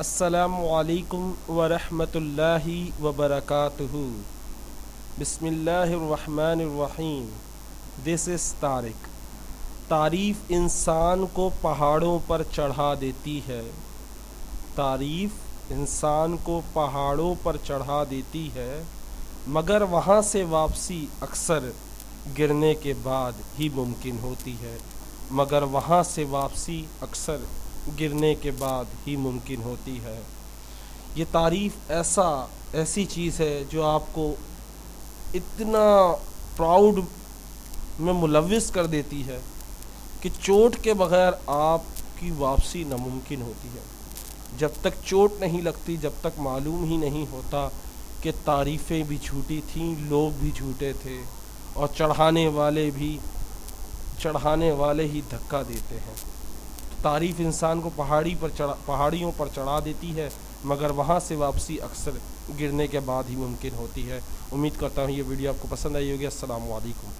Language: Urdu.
السلام علیکم ورحمۃ اللہ وبرکاتہ۔ بسم اللہ الرحمن الرحیم۔ دس از طارق۔ تعریف انسان کو پہاڑوں پر چڑھا دیتی ہے۔ تعریف انسان کو پہاڑوں پر چڑھا دیتی ہے، مگر وہاں سے واپسی اکثر گرنے کے بعد ہی ممکن ہوتی ہے۔ مگر وہاں سے واپسی اکثر گرنے کے بعد ہی ممکن ہوتی ہے۔ یہ تعریف ایسی چیز ہے جو آپ کو اتنا پراؤڈ میں ملوث کر دیتی ہے کہ چوٹ کے بغیر آپ کی واپسی ناممکن ہوتی ہے۔ جب تک چوٹ نہیں لگتی، جب تک معلوم ہی نہیں ہوتا کہ تعریفیں بھی جھوٹی تھیں، لوگ بھی جھوٹے تھے، اور چڑھانے والے ہی دھکا دیتے ہیں۔ تعریف انسان کو پہاڑیوں پر چڑھا دیتی ہے، مگر وہاں سے واپسی اکثر گرنے کے بعد ہی ممکن ہوتی ہے۔ امید کرتا ہوں یہ ویڈیو آپ کو پسند آئی ہوگی۔ السلام علیکم۔